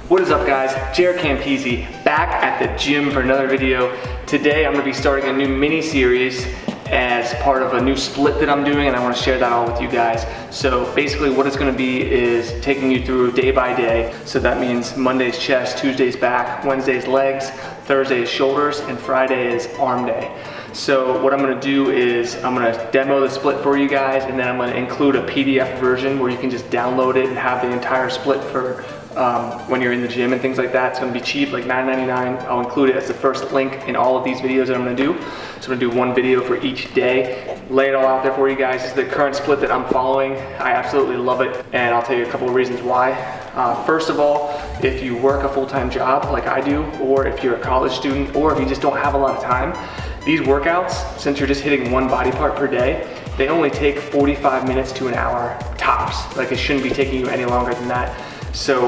What is up, guys? JaretCampisi back at the gym for another video. Today I'm going to be starting a new mini series as part of a new split that I'm doing, and I want to share that all with you guys. So basically what it's going to be is taking you through day by day. So that means Monday's chest, Tuesday's back, Wednesday's legs, Thursday is shoulders, and Friday is arm day. So what I'm going to do is I'm going to demo the split for you guys, and then I'm going to include a PDF version where you can just download it and have the entire split for when you're in the gym and things like that. It's going to be cheap, like $9.99. I'll include it as the first link in all of these videos that I'm going to do. So I'm going to do one video for each day, lay it all out there for you guys. This is the current split that I'm following. I absolutely love it, and I'll tell you a couple of reasons why. First of all, if you work a full-time job like I do, or if you're a college student, or if you just don't have a lot of time, these workouts, since you're just hitting one body part per day, they only take 45 minutes to an hour tops. Like, it shouldn't be taking you any longer than that. So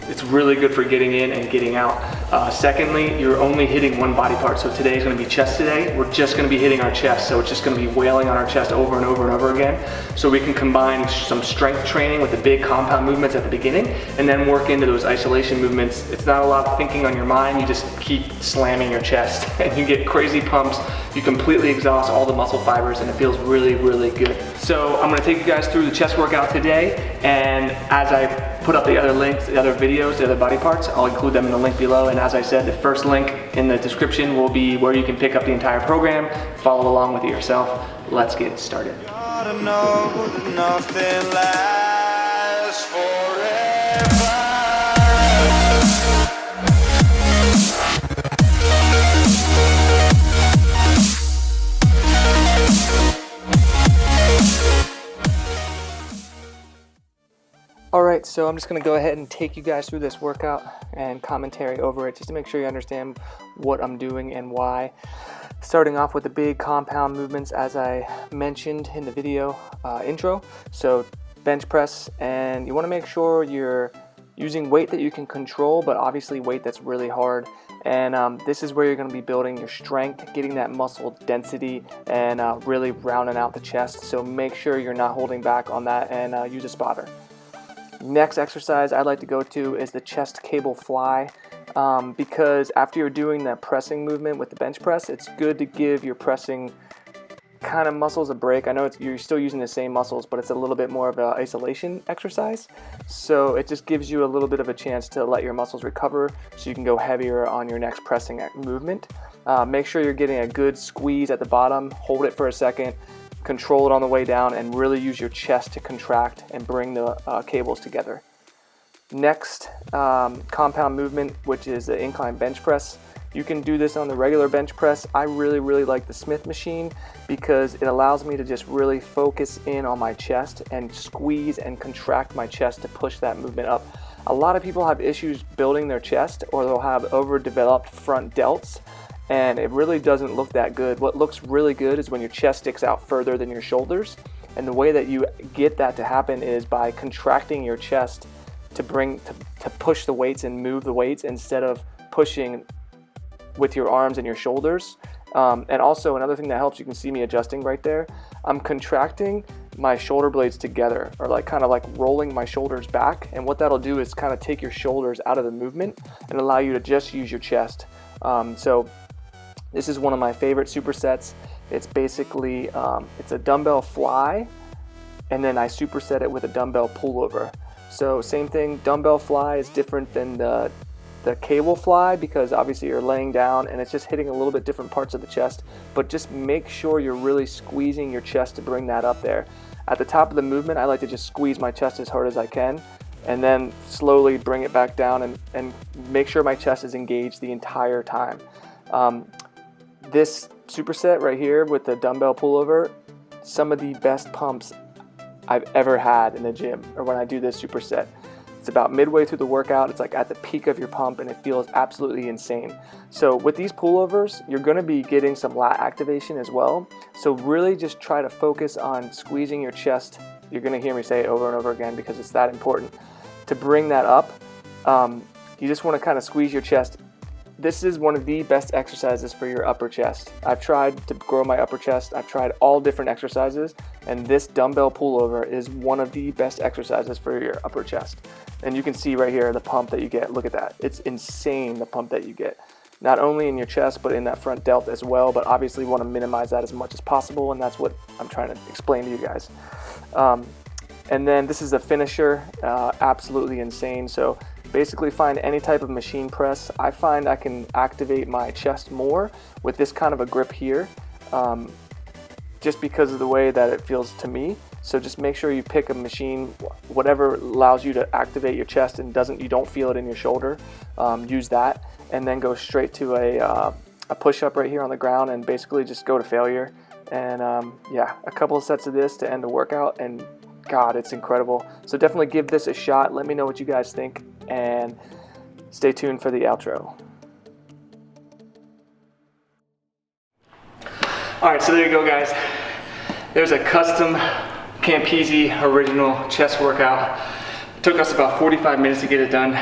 it's really good for getting in and getting out. Secondly, you're only hitting one body part. So today is going to be chest today. We're just going to be hitting our chest. So it's just going to be wailing on our chest over and over and over again. So we can combine some strength training with the big compound movements at the beginning and then work into those isolation movements. It's not a lot of thinking on your mind. You just keep slamming your chest and you get crazy pumps. You completely exhaust all the muscle fibers and it feels really, really good. So I'm going to take you guys through the chest workout today, and as I put up the other links, the other videos, the other body parts, I'll include them in the link below. And as I said, the first link in the description will be where you can pick up the entire program, follow along with it yourself. Let's get started. Alright, so I'm just going to go ahead and take you guys through this workout and commentary over it just to make sure you understand what I'm doing and why. Starting off with the big compound movements as I mentioned in the video intro. So bench press, and you want to make sure you're using weight that you can control, but obviously weight that's really hard. And this is where you're going to be building your strength, getting that muscle density, and really rounding out the chest. So make sure you're not holding back on that, and use a spotter. Next exercise I'd like to go to is the chest cable fly, because after you're doing that pressing movement with the bench press, it's good to give your pressing kind of muscles a break. I know you're still using the same muscles, but it's a little bit more of an isolation exercise. So it just gives you a little bit of a chance to let your muscles recover so you can go heavier on your next pressing movement. Make sure you're getting a good squeeze at the bottom, hold it for a second, control it on the way down, and really use your chest to contract and bring the cables together. Next, compound movement, which is the incline bench press. You can do this on the regular bench press. I really like the Smith machine because it allows me to just really focus in on my chest and squeeze and contract my chest to push that movement up. A lot of people have issues building their chest, or they'll have overdeveloped front delts, and it really doesn't look that good. What looks really good is when your chest sticks out further than your shoulders, and the way that you get that to happen is by contracting your chest to push the weights and move the weights instead of pushing with your arms and your shoulders. And also another thing that helps, you can see me adjusting right there. I'm contracting my shoulder blades together, or kind of like rolling my shoulders back, and what that'll do is kind of take your shoulders out of the movement and allow you to just use your chest. So this is one of my favorite supersets. It's basically, it's a dumbbell fly, and then I superset it with a dumbbell pullover. So same thing, dumbbell fly is different than the cable fly because obviously you're laying down and it's just hitting a little bit different parts of the chest, but just make sure you're really squeezing your chest to bring that up there. At the top of the movement, I like to just squeeze my chest as hard as I can, and then slowly bring it back down and make sure my chest is engaged the entire time. This superset right here with the dumbbell pullover, some of the best pumps I've ever had in the gym, or when I do this superset. It's about midway through the workout, it's like at the peak of your pump, and it feels absolutely insane. So with these pullovers, you're going to be getting some lat activation as well. So really just try to focus on squeezing your chest. You're going to hear me say it over and over again because it's that important. To bring that up, you just want to kind of squeeze your chest this is one of the best exercises for your upper chest. I've tried to grow my upper chest. I've tried all different exercises, and this dumbbell pullover is one of the best exercises for your upper chest. And you can see right here the pump that you get. Look at that. It's insane, the pump that you get. Not only in your chest, but in that front delt as well. But obviously we want to minimize that as much as possible, and that's what I'm trying to explain to you guys. And then this is a finisher, absolutely insane. So basically find any type of machine press. I find I can activate my chest more with this kind of a grip here, just because of the way that it feels to me. So just make sure you pick a machine, whatever allows you to activate your chest and you don't feel it in your shoulder. Use that, and then go straight to a push-up right here on the ground, and basically just go to failure. And yeah, a couple of sets of this to end the workout, and God, it's incredible. So definitely give this a shot. Let me know what you guys think, and stay tuned for the outro. All right, so there you go, guys. There's a custom Campisi original chest workout. It took us about 45 minutes to get it done.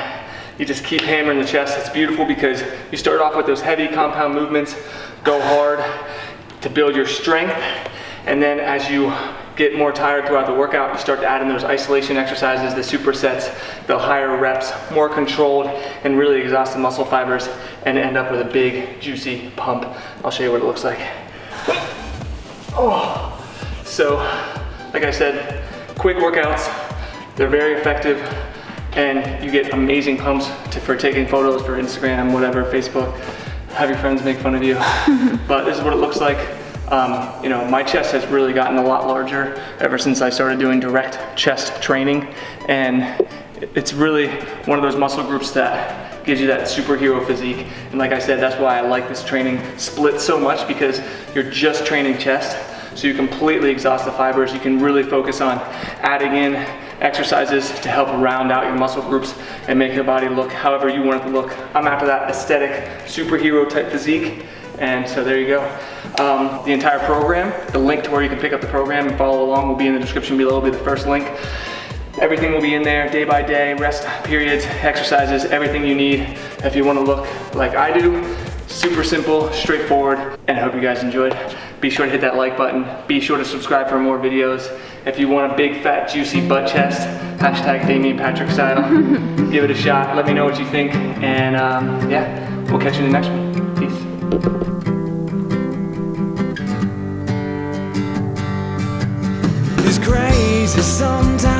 You just keep hammering the chest. It's beautiful because you start off with those heavy compound movements, go hard to build your strength, and then as you get more tired throughout the workout, you start to add in those isolation exercises, the supersets, the higher reps, more controlled, and really exhaust the muscle fibers, and end up with a big, juicy pump. I'll show you what it looks like. Oh, so like I said, quick workouts, they're very effective, and you get amazing pumps for taking photos for Instagram, whatever, Facebook. Have your friends make fun of you. But this is what it looks like. You know, my chest has really gotten a lot larger ever since I started doing direct chest training, and it's really one of those muscle groups that gives you that superhero physique. And like I said, that's why I like this training split so much, because you're just training chest, so you completely exhaust the fibers. You can really focus on adding in exercises to help round out your muscle groups and make your body look however you want it to look. I'm after that aesthetic superhero type physique. And so there you go. The entire program, the link to where you can pick up the program and follow along will be in the description below. It'll be the first link. Everything will be in there, day by day, rest periods, exercises, everything you need if you want to look like I do. Super simple, straightforward, and I hope you guys enjoyed. Be sure to hit that like button. Be sure to subscribe for more videos. If you want a big, fat, juicy butt chest, hashtag Damian Patrick style. Give it a shot. Let me know what you think, and yeah, we'll catch you in the next one. Peace. It's crazy sometimes.